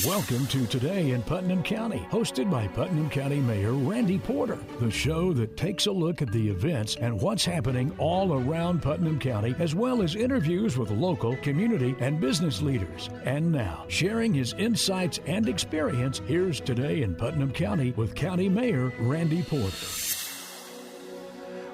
Welcome to Today in Putnam County, hosted by Putnam County Mayor Randy Porter, the show that takes a look at the events and what's happening all around Putnam County, as well as interviews with local, community, and business leaders. And now, sharing his insights and experience, here's Today in Putnam County with County Mayor Randy Porter.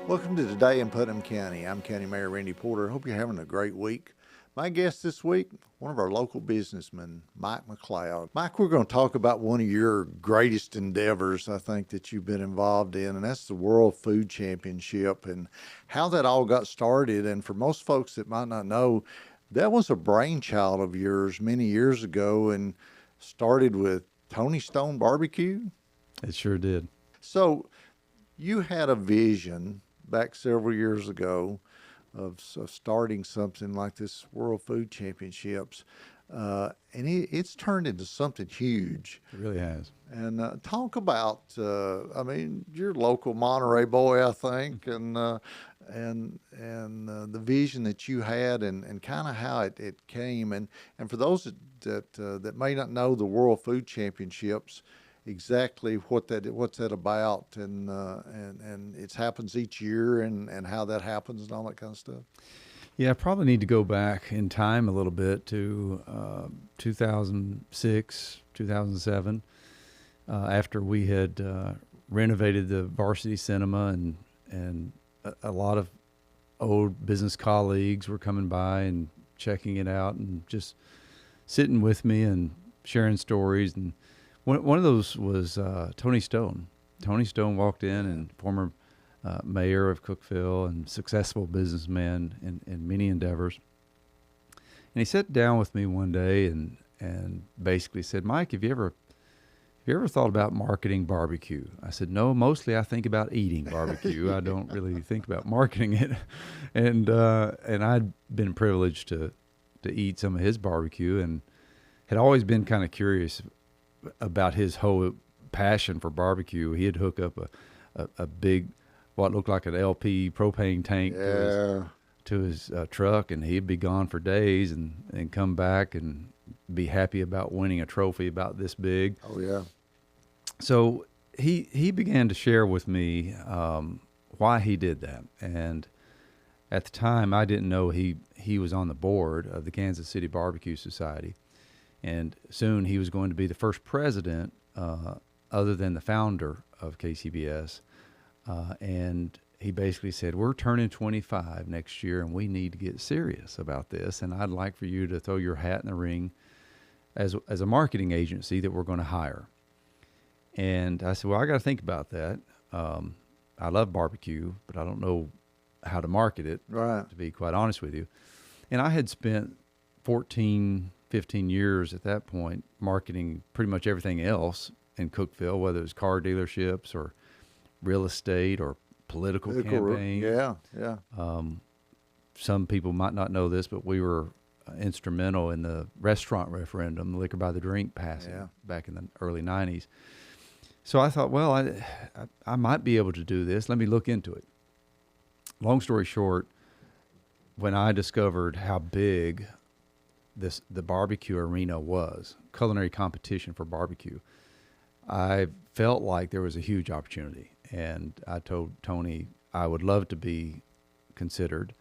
Welcome to Today in Putnam County. I'm County Mayor Randy Porter. Hope you're having a great week. My guest this week, one of our local businessmen, Mike McCloud. Mike, we're going to talk about one of your greatest endeavors, I think, that you've been involved in, and that's the World Food Championship and how that all got started. And for most folks that might not know, that was a brainchild of yours many years ago and started with Tony Stone Barbecue. It sure did. So you had a vision back several years ago of starting something like this World Food Championships, and it's turned into something huge. It really has. And talk about, you're a local Monterey boy, I think, and the vision that you had and kind of how it came. And for those that may not know the World Food Championships, exactly what's that about, and it happens each year, and how that happens and all that kind of stuff. Yeah, I probably need to go back in time a little bit to 2006, 2007, after we had renovated the varsity cinema, and a lot of old business colleagues were coming by and checking it out and just sitting with me and sharing stories. And one of those was Tony Stone. Tony Stone walked in, and former mayor of Cookeville and successful businessman in many endeavors. And he sat down with me one day and basically said, "Mike, have you ever thought about marketing barbecue?" I said, "No, mostly I think about eating barbecue. I don't really think about marketing it." And I'd been privileged to eat some of his barbecue and had always been kind of curious about his whole passion for barbecue. He'd hook up a big, what looked like an LP propane tank to his truck, and he'd be gone for days and come back and be happy about winning a trophy about this big. Oh, yeah. So he began to share with me why he did that. And at the time, I didn't know he was on the board of the Kansas City Barbecue Society. And soon he was going to be the first president, other than the founder of KCBS. And he basically said, "We're turning 25 next year, and we need to get serious about this. And I'd like for you to throw your hat in the ring as a marketing agency that we're going to hire." And I said, "Well, I got to think about that. I love barbecue, but I don't know how to market it, right, to be quite honest with you." And I had spent 15 years at that point marketing pretty much everything else in Cookeville, whether it was car dealerships or real estate or political campaigns. Yeah. Some people might not know this, but we were instrumental in the restaurant referendum, the liquor by the drink passing back in the early 90s. So I thought, well, I might be able to do this. Let me look into it. Long story short, when I discovered how big the barbecue arena was, culinary competition for barbecue, I felt like there was a huge opportunity. And I told Tony I would love to be considered.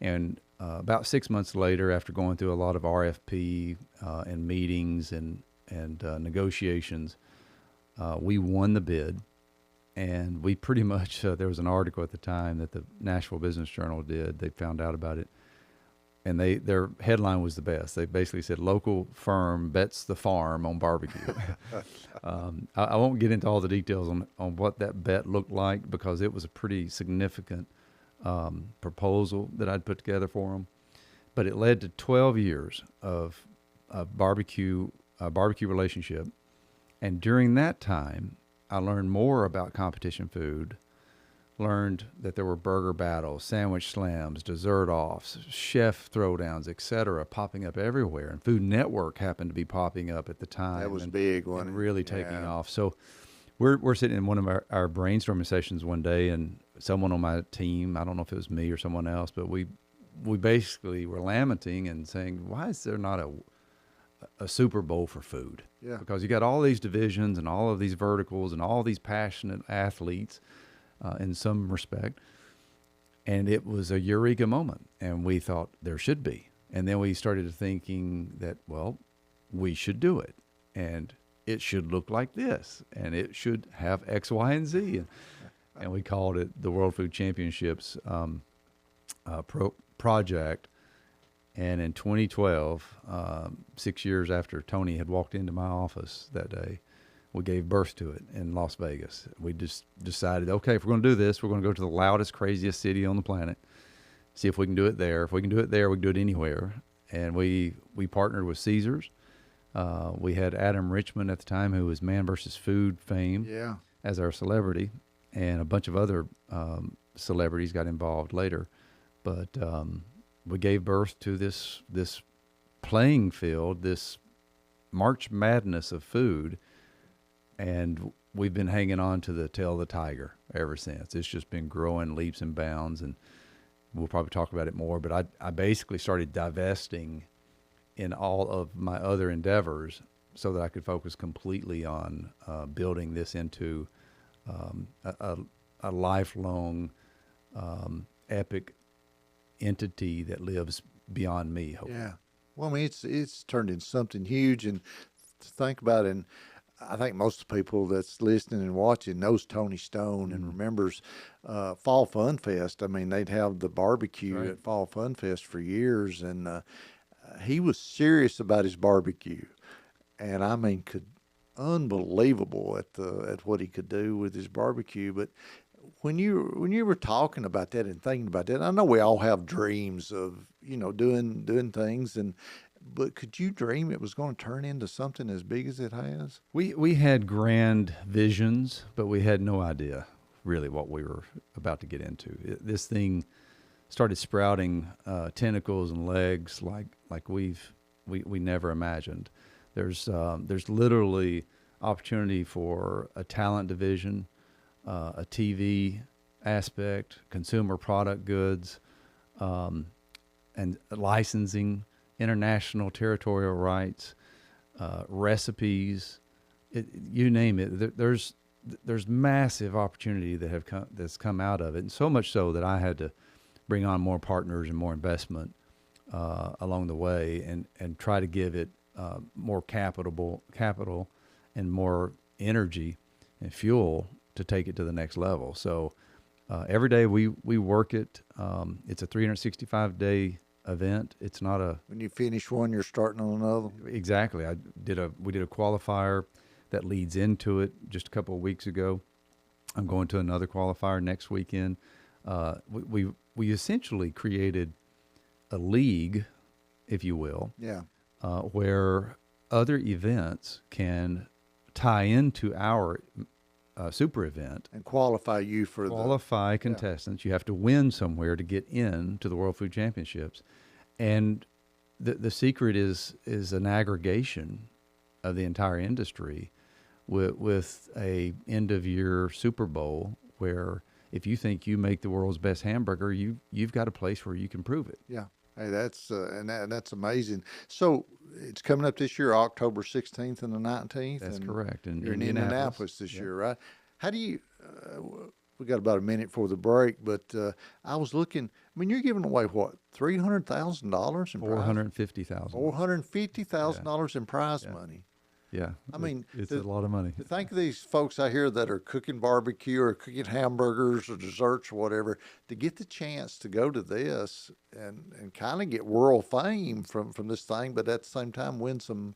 And about 6 months later, after going through a lot of RFP and meetings and negotiations, we won the bid. And we pretty much, there was an article at the time that the Nashville Business Journal did. They found out about it. And their headline was the best. They basically said, "Local firm bets the farm on barbecue." I won't get into all the details on what that bet looked like, because it was a pretty significant proposal that I'd put together for them. But it led to 12 years of barbecue relationship. And during that time, I learned more about competition food, learned that there were burger battles, sandwich slams, dessert offs, chef throwdowns, etc., popping up everywhere. And Food Network happened to be popping up at the time. That was big, wasn't and it? really taking off. So we're sitting in one of our brainstorming sessions one day, and someone on my team, I don't know if it was me or someone else, but we basically were lamenting and saying, why is there not a Super Bowl for food. Yeah. Because you got all these divisions and all of these verticals and all these passionate athletes in some respect. And it was a eureka moment. And we thought there should be. And then we started thinking that, well, we should do it. And it should look like this. And it should have X, Y, and Z. And we called it the World Food Championships project. And in 2012, 6 years after Tony had walked into my office that day, we gave birth to it in Las Vegas. We just decided, okay, if we're going to do this, we're going to go to the loudest, craziest city on the planet, see if we can do it there. If we can do it there, we can do it anywhere. And we partnered with Caesars. We had Adam Richman at the time, who was Man vs. Food fame, as our celebrity, and a bunch of other celebrities got involved later. But we gave birth to this playing field, this March Madness of food, and we've been hanging on to the tail of the tiger ever since. It's just been growing leaps and bounds, and we'll probably talk about it more, but I basically started divesting in all of my other endeavors so that I could focus completely on building this into a lifelong epic entity that lives beyond me, hopefully. Yeah. Well, I mean, it's turned into something huge, and to think about it, and I think most people that's listening and watching knows Tony Stone and remembers Fall Fun Fest. I mean, they'd have the barbecue at Fall Fun Fest for years, and he was serious about his barbecue, and I mean, unbelievable at what he could do with his barbecue. But when you were talking about that and thinking about that, I know we all have dreams of doing things, but could you dream it was going to turn into something as big as it has? We had grand visions, but we had no idea really what we were about to get into. This thing started sprouting tentacles and legs like we never imagined. There's literally opportunity for a talent division, a TV aspect, consumer product goods, and licensing, international territorial rights, recipes, you name it. There's massive opportunity that's come out of it, and so much so that I had to bring on more partners and more investment along the way, and try to give it more capital and more energy and fuel to take it to the next level. So every day we work it. It's a 365-day event. It's not when you finish one, you're starting on another. Exactly. We did a qualifier that leads into it just a couple of weeks ago. I'm going to another qualifier next weekend. We essentially created a league, if you will, where other events can tie into our super event and qualify you for contestants. You have to win somewhere to get into the World Food Championships, and the secret is an aggregation of the entire industry with a end of year Super Bowl where if you think you make the world's best hamburger, you've got a place where you can prove it. Yeah. Hey, that's that's amazing. So it's coming up this year, October 16th and the 19th. That's correct. And you're in Indianapolis this year, right? How do you? We got about a minute for the break, but I was looking. I mean, you're giving away what, $300,000 in $450,000. $450,000 in prize money. Yeah, I mean, it's a lot of money. Think of these folks out here that are cooking barbecue or cooking hamburgers or desserts or whatever, to get the chance to go to this and kind of get world fame from this thing, but at the same time win some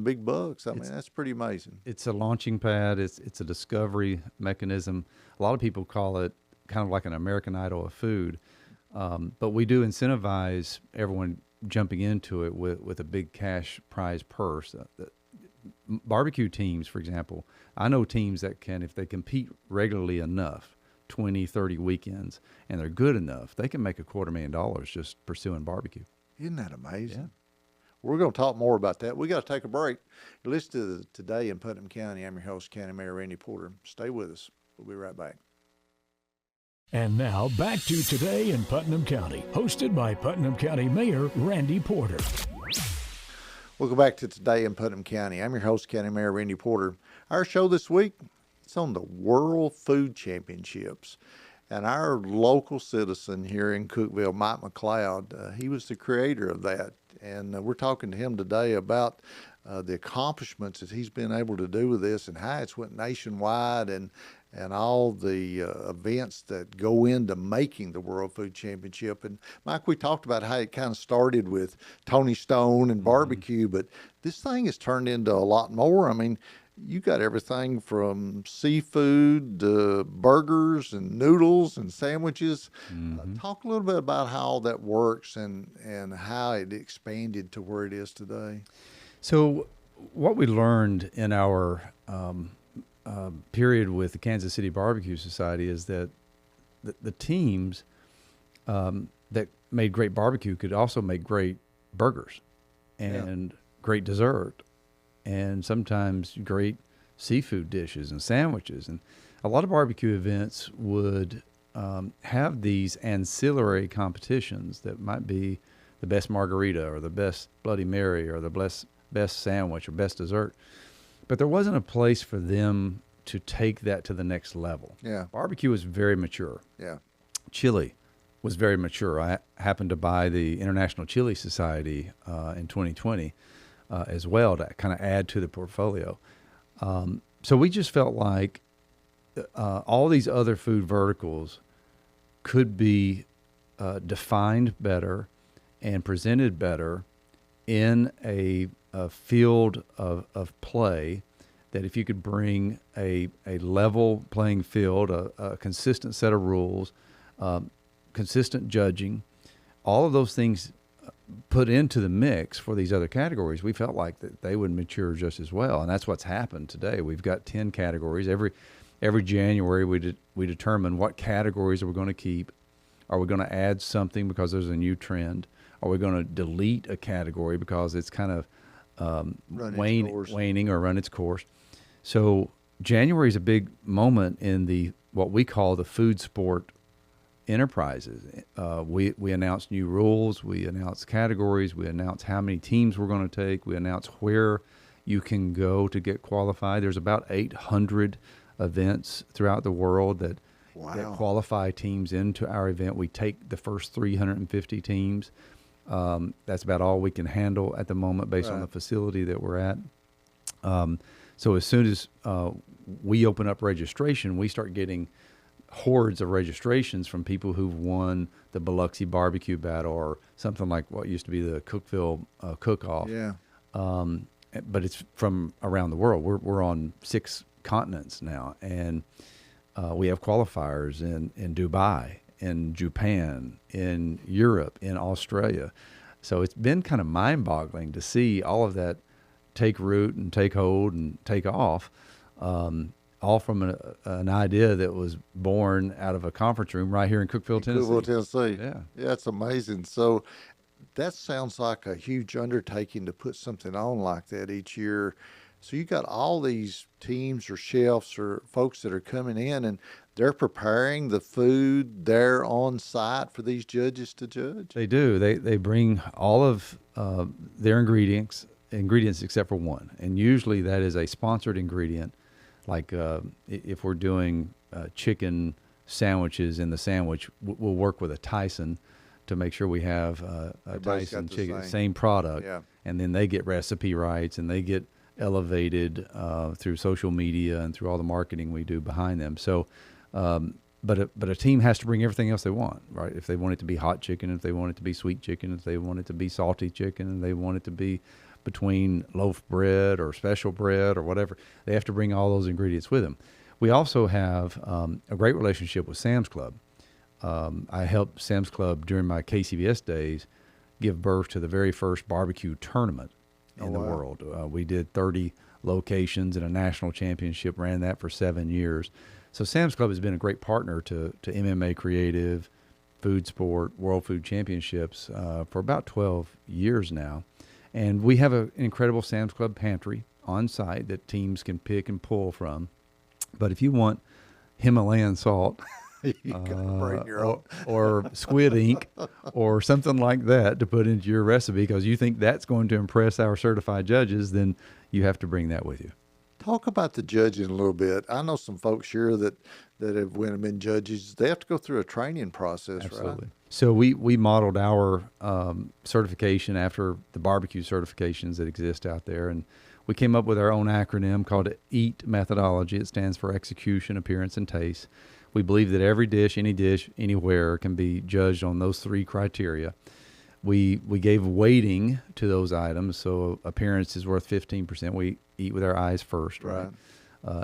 big bucks. I mean, that's pretty amazing. It's a launching pad. It's a discovery mechanism. A lot of people call it kind of like an American Idol of food, but we do incentivize everyone jumping into it with a big cash prize purse. Barbecue teams, for example, I know teams that can, if they compete regularly enough, 20, 30 weekends, and they're good enough, they can make $250,000 just pursuing barbecue. Isn't that amazing? Yeah. We're going to talk more about that. We got to take a break. You're listening to Today in Putnam County. I'm your host, County Mayor Randy Porter. Stay with us. We'll be right back. And now back to Today in Putnam County, hosted by Putnam County Mayor Randy Porter. Welcome back to Today in Putnam County. I'm your host, County Mayor Randy Porter. Our show this week, it's on the World Food Championships. And our local citizen here in Cookeville, Mike McCloud, he was the creator of that. And we're talking to him today about the accomplishments that he's been able to do with this and how it's went nationwide and all the events that go into making the World Food Championship. And Mike, we talked about how it kind of started with Tony Stone and barbecue, but this thing has turned into a lot more. I mean, you got everything from seafood to burgers and noodles and sandwiches. Talk a little bit about how all that works and how it expanded to where it is today. So what we learned in our period with the Kansas City Barbecue Society is that the teams that made great barbecue could also make great burgers and great dessert and sometimes great seafood dishes and sandwiches. And a lot of barbecue events would have these ancillary competitions that might be the best margarita or the best Bloody Mary or the best sandwich or best dessert. But there wasn't a place for them to take that to the next level. Yeah. Barbecue was very mature. Yeah. Chili was very mature. I happened to buy the International Chili Society in 2020 as well to kind of add to the portfolio. So we just felt like all these other food verticals could be defined better and presented better in a field of play, that if you could bring a level playing field, a consistent set of rules, consistent judging, all of those things put into the mix for these other categories, we felt like that they would mature just as well. And that's what's happened today. We've got 10 categories. Every January we determine what categories are we going to keep. Are we going to add something because there's a new trend? Are we going to delete a category because it's kind of waning or run its course? So January is a big moment in what we call the food sport enterprises. We announce new rules, we announce categories, we announce how many teams we're going to take, we announce where you can go to get qualified. There's about 800 events throughout the world that qualify teams into our event. We take the first 350 teams. That's about all we can handle at the moment based on the facility that we're at. So as soon as we open up registration, we start getting hordes of registrations from people who've won the Biloxi barbecue battle or something like what used to be the Cookeville cook-off. Yeah. But it's from around the world. We're on 6 continents now, and we have qualifiers in Dubai, in Japan, in Europe, in Australia. So it's been kind of mind-boggling to see all of that take root and take hold and take off, all from an idea that was born out of a conference room right here in Cookeville, Tennessee. Cookeville, Tennessee. Yeah, it's amazing. So that sounds like a huge undertaking to put something on like that each year. So you got all these teams or chefs or folks that are coming in and they're preparing the food there on site for these judges to judge? They do. They bring all of their ingredients except for one. And usually that is a sponsored ingredient. Like if we're doing chicken sandwiches in the sandwich, we'll work with a Tyson to make sure we have a Tyson chicken, same product. Yeah. And then they get recipe rights and they get elevated through social media and through all the marketing we do behind them. So, but a team has to bring everything else they want, right? If they want it to be hot chicken, if they want it to be sweet chicken, if they want it to be salty chicken, and they want it to be between loaf bread or special bread or whatever, they have to bring all those ingredients with them. We also have a great relationship with Sam's Club. I helped Sam's Club during my KCBS days give birth to the very first barbecue tournament in the world. We did 30 locations in a national championship, ran that for 7 years. So Sam's Club has been a great partner to MMA Creative, Food Sport, World Food Championships for about 12 years now. And we have an incredible Sam's Club pantry on site that teams can pick and pull from. But if you want Himalayan salt You gotta bring your own. or squid ink or something like that to put into your recipe because you think that's going to impress our certified judges, then you have to bring that with you. Talk about the judging a little bit. I know some folks here that have went and been judges. They have to go through a training process, Absolutely. right? So we modeled our certification after the barbecue certifications that exist out there, and we came up with our own acronym called EAT methodology. It stands for execution, appearance, and taste. We believe that every dish, anywhere can be judged on those three criteria. We gave weighting to those items, so appearance is worth 15%. We eat with our eyes first, right?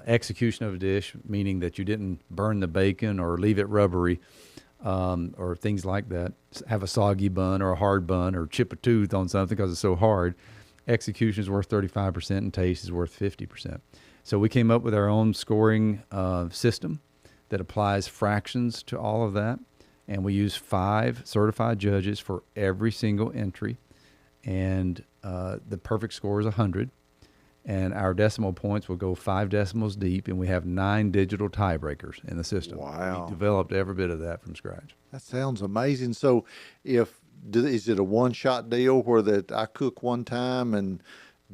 Execution of a dish, meaning that you didn't burn the bacon or leave it rubbery, or things like that. Have a soggy bun or a hard bun or chip a tooth on something because it's so hard. Execution is worth 35% and taste is worth 50%. So we came up with our own scoring system that applies fractions to all of that. And we use 5 certified judges for every single entry. And the perfect score is 100. And our decimal points will go 5 decimals deep, and we have 9 digital tiebreakers in the system. Wow. We developed every bit of that from scratch. That sounds amazing. So is it a one-shot deal where that I cook one time and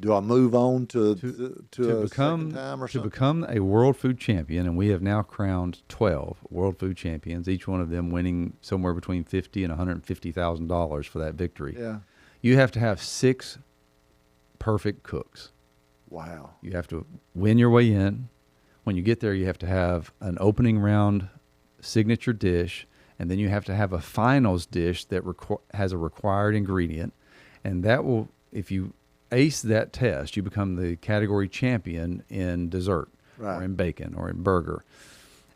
do I move on to a second time or something? To become a world food champion, and we have now crowned 12 world food champions, each one of them winning somewhere between $50,000 and $150,000 for that victory. Yeah. You have to have 6 perfect cooks. Wow. You have to win your way in. When you get there, you have to have an opening round signature dish, and then you have to have a finals dish that has a required ingredient. And that will, if you ace that test, you become the category champion in dessert, or in bacon, or in burger.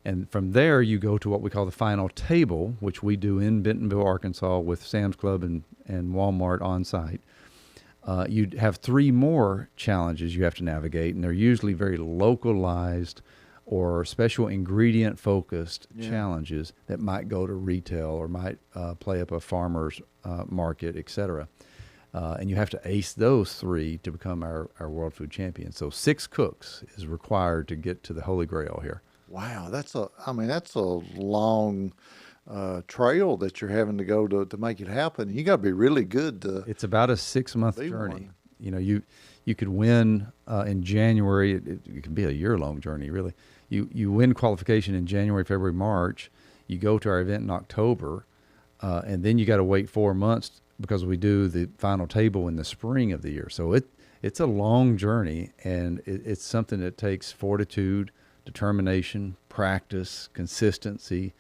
And from there, you go to what we call the final table, which we do in Bentonville, Arkansas, with Sam's Club and Walmart on site. You have 3 more challenges you have to navigate, and they're usually very localized or special ingredient focused challenges that might go to retail or might play up a farmer's market, etc. And you have to ace those 3 to become our world food champion. So 6 cooks is required to get to the Holy Grail here. Wow, that's a long trail that you're having to go to make it happen. You got to be really good to. It's about a 6-month journey. One. You know, you could win in January. It could be a year-long journey, really. You win qualification in January, February, March. You go to our event in October, and then you got to wait 4 months because we do the final table in the spring of the year. So it's a long journey, and it's something that takes fortitude, determination, practice, consistency.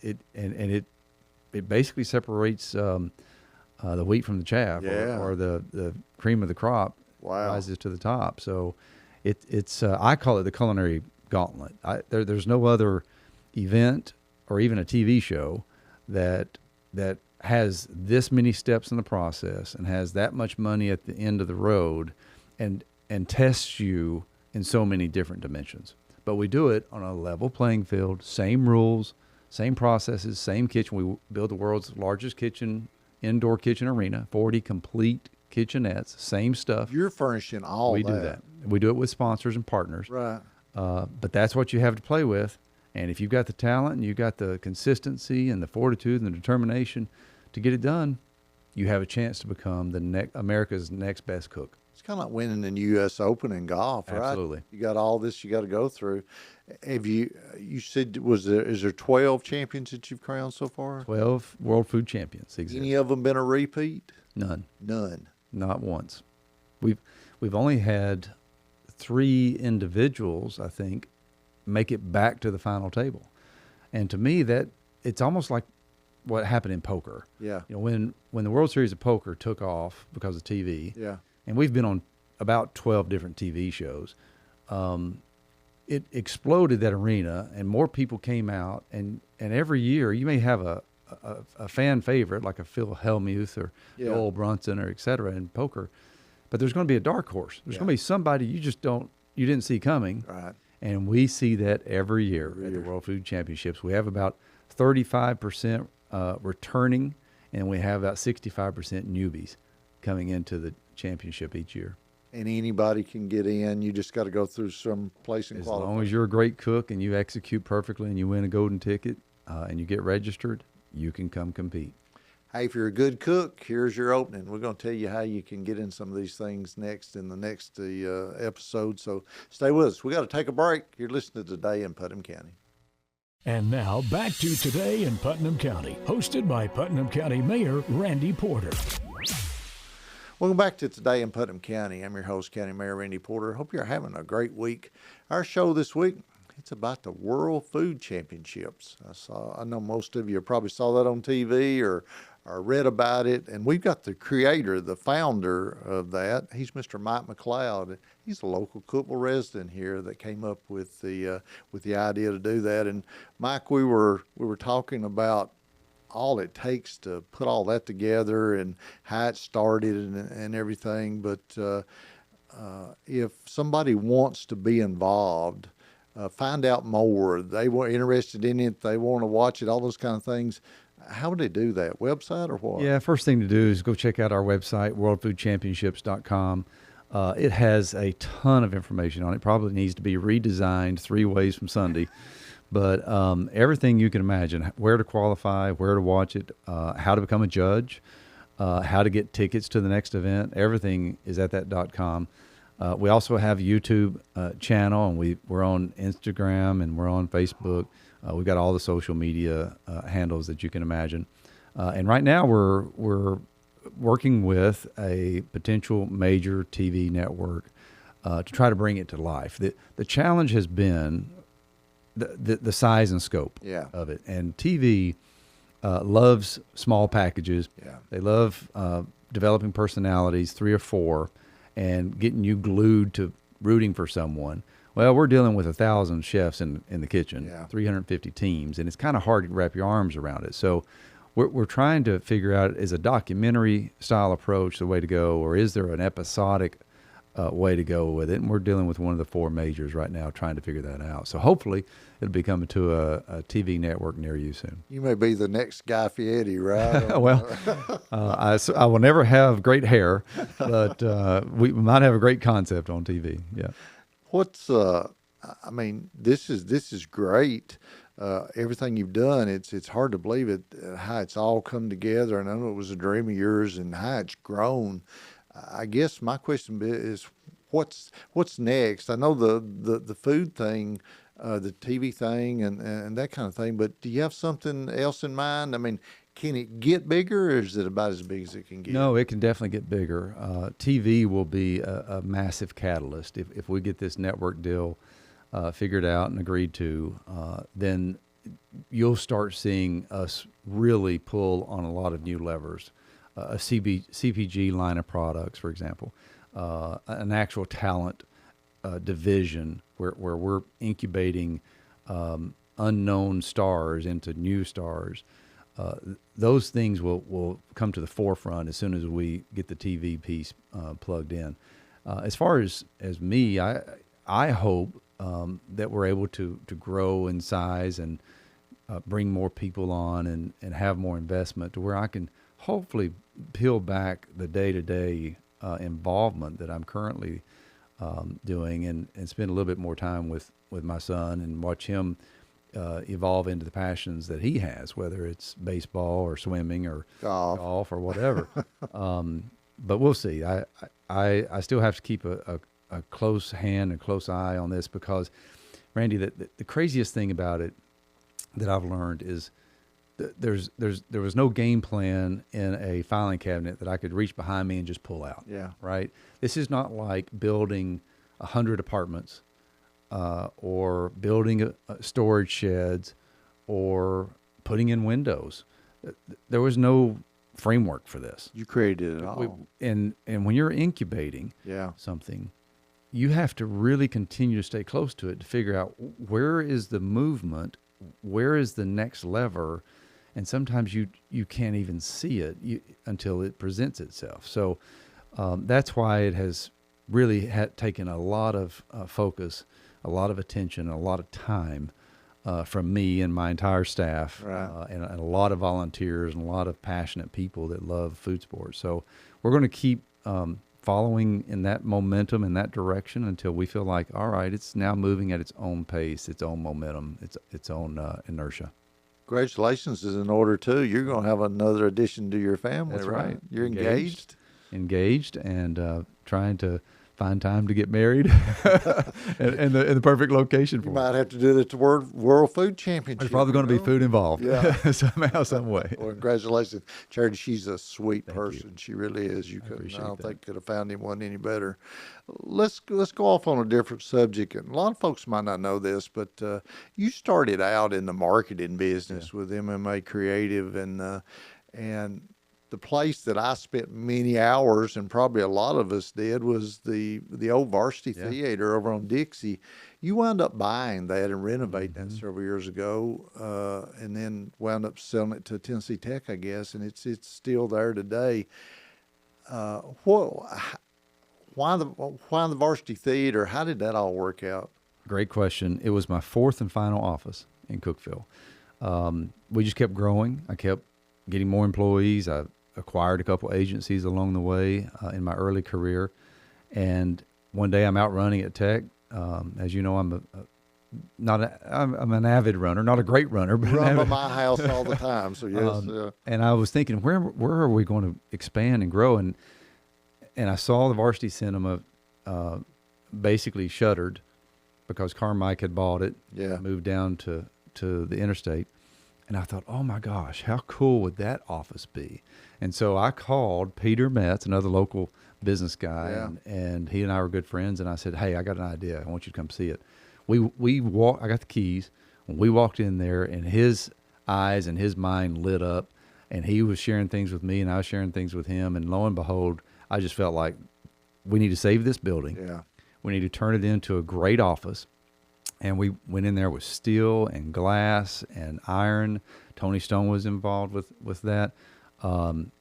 It basically separates the wheat from the chaff, or the cream of the crop rises to the top. So it's I call it the culinary gauntlet. There's no other event or even a TV show that has this many steps in the process and has that much money at the end of the road and tests you in so many different dimensions. But we do it on a level playing field, same rules, same processes, same kitchen. We build the world's largest indoor kitchen arena, 40 complete kitchenettes, same stuff. You're furnishing all that. We do that. We do it with sponsors and partners. Right. But that's what you have to play with. And if you've got the talent and you've got the consistency and the fortitude and the determination to get it done, you have a chance to become America's next best cook. It's kind of like winning the U.S. Open in golf, right? Absolutely. You got all this you got to go through. Have you said, is there 12 champions that you've crowned so far? 12 world food champions exist. Any of them been a repeat? None. None. Not once. We've only had 3 individuals, I think, make it back to the final table. And to me, that it's almost like what happened in poker. Yeah. You know, when the World Series of Poker took off because of TV. Yeah. And we've been on about 12 different TV shows. It exploded that arena, and more people came out. And every year, you may have a fan favorite like a Phil Hellmuth or Joel Brunson or et cetera in poker, but there's going to be a dark horse. There's going to be somebody you didn't see coming. Right. And we see that every year at the World Food Championships. We have about 35% returning, and we have about 65% newbies coming into the championship each year. and anybody can get in. You just got to go through some place and qualify. As long as you're a great cook and you execute perfectly and you win a golden ticket and you get registered, you can come compete. Hey, if you're a good cook, here's your opening. We're going to tell you how you can get in some of these things next in the next episode. So stay with us. We got to take a break. You're listening to Today in Putnam County. And now back to Today in Putnam County, hosted by Putnam County Mayor Randy Porter. Welcome back to Today in Putnam County. I'm your host, County Mayor Randy Porter. Hope you're having a great week. Our show this week, it's about the World Food Championships. I know most of you probably saw that on TV or read about it. And we've got the creator, the founder of that. He's Mr. Mike McCloud. He's a local Cookeville resident here that came up with the idea to do that. And Mike, we were talking about all it takes to put all that together and how it started and everything. But if somebody wants to be involved, find out more, they were interested in it, they want to watch it, all those kind of things, how would they do that? Website or what? Yeah, first thing to do is go check out our website, worldfoodchampionships.com. It has a ton of information on it. Probably needs to be redesigned 3 ways from Sunday. But everything you can imagine, where to qualify, where to watch it, how to become a judge, how to get tickets to the next event, everything is at that.com. We also have a YouTube channel, and we're on Instagram, and we're on Facebook. We've got all the social media handles that you can imagine. And right now we're working with a potential major TV network to try to bring it to life. The challenge has been the size and scope of it. And TV loves small packages. Yeah. They love developing personalities, 3 or 4, and getting you glued to rooting for someone. Well, we're dealing with 1,000 chefs in the kitchen, 350 teams, and it's kind of hard to wrap your arms around it. So we're trying to figure out, is a documentary style approach the way to go, or is there an episodic way to go with it? And we're dealing with one of the 4 majors right now, trying to figure that out. So hopefully it'll be coming to a TV network near you soon. You may be the next Guy Fieri, right? Well, I will never have great hair, but we might have a great concept on TV. Yeah. What's I mean, this is great. Everything you've done, it's hard to believe it, how it's all come together. And I know it was a dream of yours and how it's grown. I guess my question is, what's next? I know the food thing, the TV thing, and that kind of thing. But do you have something else in mind? I mean, can it get bigger, or is it about as big as it can get? No, it can definitely get bigger. TV will be a massive catalyst. If we get this network deal figured out and agreed to, then you'll start seeing us really pull on a lot of new levers. A CPG line of products, for example, an actual talent division where we're incubating unknown stars into new stars. Those things will come to the forefront as soon as we get the TV piece plugged in. As far as me, I hope that we're able to grow in size and bring more people on and have more investment to where I can hopefully peel back the day-to-day involvement that I'm currently doing and spend a little bit more time with my son and watch him evolve into the passions that he has, whether it's baseball or swimming or golf or whatever. But we'll see. I still have to keep a close hand and close eye on this because, Randy, the craziest thing about it that I've learned is there was no game plan in a filing cabinet that I could reach behind me and just pull out. Yeah. Right. This is not like building 100 apartments or building storage sheds or putting in windows. There was no framework for this. You created it all. And when you're incubating something, you have to really continue to stay close to it to figure out where is the movement, where is the next lever. And sometimes you can't even see it until it presents itself. So that's why it has really taken a lot of focus, a lot of attention, a lot of time from me and my entire staff, and a lot of volunteers and a lot of passionate people that love food sports. So we're going to keep following in that momentum, in that direction, until we feel like, all right, it's now moving at its own pace, its own momentum, its own inertia. Congratulations is in order too. You're going to have another addition to your family, That's right? right. You're engaged. Engaged, and trying to find time to get married, and the perfect location for You it. might have to do it at the World Food Championship. There's probably going to be food involved, Yeah. somehow, some way. Well, congratulations, Charity. She's a sweet Thank you. person. She really is. I appreciate don't that. think could have found anyone any better. Let's go off on a different subject. And a lot of folks might not know this, but you started out in the marketing business with MMA Creative, and the place that I spent many hours, and probably a lot of us did, was the old Varsity Theater over on Dixie. You wound up buying that and renovating that several years ago, and then wound up selling it to Tennessee Tech, I guess, and it's still there today. Why the Varsity Theater? How did that all work out? Great question. It was my fourth and final office in Cookeville. We just kept growing. I kept getting more employees. I acquired a couple agencies along the way in my early career. And one day I'm out running at Tech. As you know, I'm an avid runner, not a great runner, but Run by my house all the time. So yes. And I was thinking, where are we going to expand and grow? And I saw the Varsity Cinema basically shuttered because Carmike had bought it, moved down to the interstate. And I thought, oh my gosh, how cool would that office be? And so I called Peter Metz, another local business guy, and he and I were good friends. And I said, hey, I got an idea. I want you to come see it. I got the keys. When we walked in there, and his eyes and his mind lit up, and he was sharing things with me, and I was sharing things with him. And lo and behold, I just felt like we need to save this building. Yeah. We need to turn it into a great office. And we went in there with steel and glass and iron. Tony Stone was involved with that.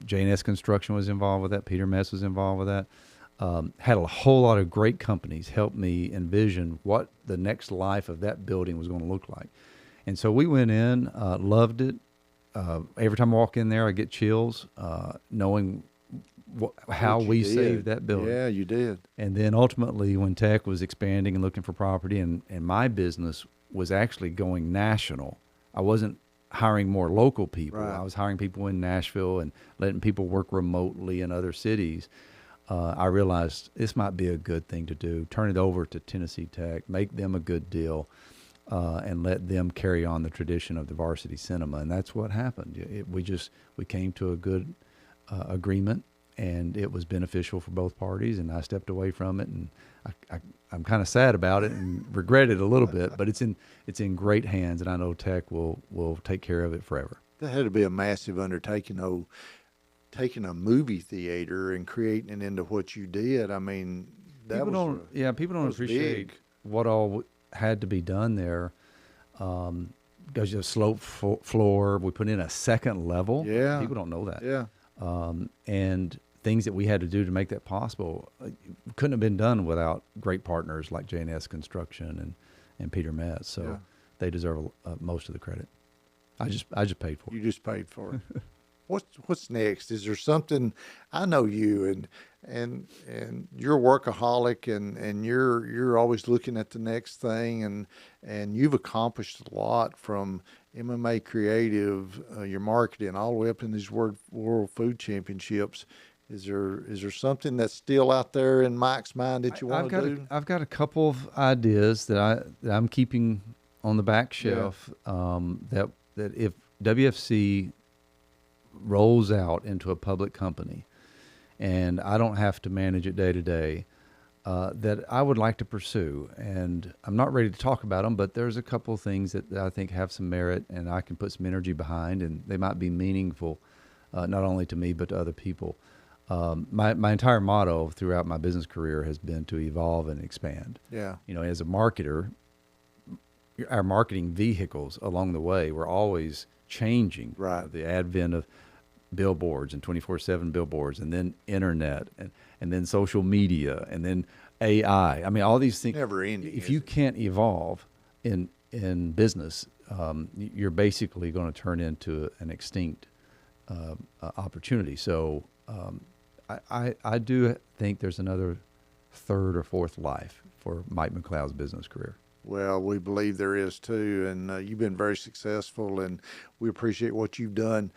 J&S Construction was involved with that. Peter Metz was involved with that. Had a whole lot of great companies help me envision what the next life of that building was going to look like. And so we went in, loved it. Every time I walk in there, I get chills, knowing how we saved that building. Yeah, you did. And then ultimately, when Tech was expanding and looking for property, and my business was actually going national, I wasn't hiring more local people. Right. I was hiring people in Nashville and letting people work remotely in other cities. I realized this might be a good thing to do. Turn it over to Tennessee Tech, make them a good deal, and let them carry on the tradition of the Varsity Cinema. And that's what happened. We came to a good agreement, and it was beneficial for both parties. And I stepped away from it, and I'm kind of sad about it and regret it a little bit. But it's in great hands, and I know Tech will take care of it forever. That had to be a massive undertaking, though. Taking a movie theater and creating it into what you did. I mean, people don't appreciate what all had to be done there. Because you have slope floor, we put in a second level. Yeah, people don't know that. Yeah, and things that we had to do to make that possible couldn't have been done without great partners like J&S Construction and Peter Metz. So they deserve most of the credit. I just paid for it. You just paid for it. What's next? Is there something? I know you and you're a workaholic and you're always looking at the next thing and you've accomplished a lot from MMA Creative, your marketing, all the way up in these World Food Championships. Is there something that's still out there in Mike's mind that you want to do? I've got a couple of ideas that I'm keeping on the back shelf. That if WFC rolls out into a public company and I don't have to manage it day to day, that I would like to pursue. And I'm not ready to talk about them, but there's a couple of things that I think have some merit and I can put some energy behind, and they might be meaningful, not only to me, but to other people. My entire motto throughout my business career has been to evolve and expand. Yeah. You know, as a marketer, our marketing vehicles along the way were always changing. Right. The advent of billboards and 24/7 billboards, and then internet, and then social media, and then AI. I mean, all these things. Never ending. If you can't evolve in business, you're basically going to turn into an extinct opportunity. So I do think there's another third or fourth life for Mike McCloud's business career. Well, we believe there is too, and you've been very successful, and we appreciate what you've done,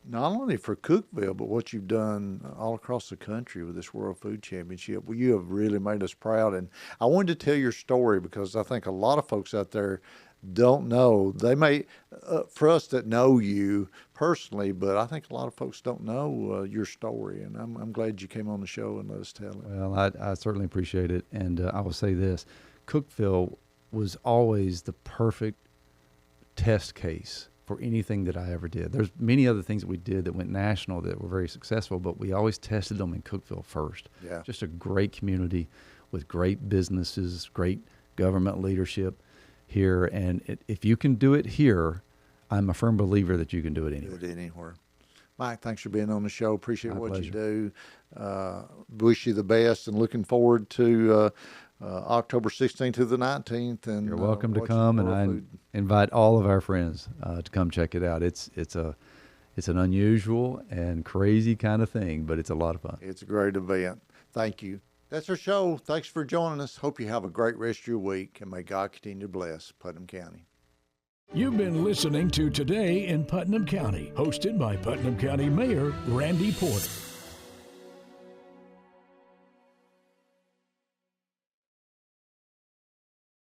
not only for Cookeville, but what you've done all across the country with this World Food Championship. Well, you have really made us proud, and I wanted to tell your story because I think a lot of folks out there don't know. They may, for us that know you personally, but I think a lot of folks don't know your story, and I'm glad you came on the show and let us tell it. Well, I certainly appreciate it, and I will say this. Cookeville was always the perfect test case for anything that I ever did. There's many other things that we did that went national that were very successful, but we always tested them in Cookeville first. Yeah. Just a great community with great businesses, great government leadership here. And if you can do it here, I'm a firm believer that you can do it anywhere. Do it anywhere. Mike, thanks for being on the show. Appreciate My what pleasure. you do. Wish you the best, and looking forward to October 16th to the 19th. And You're welcome to watching come, and World I Food. invite all of our friends to come check it out. It's an unusual and crazy kind of thing, but it's a lot of fun. It's a great event. Thank you. That's our show. Thanks for joining us. Hope you have a great rest of your week, and may God continue to bless Putnam County. You've been listening to Today in Putnam County, hosted by Putnam County Mayor Randy Porter.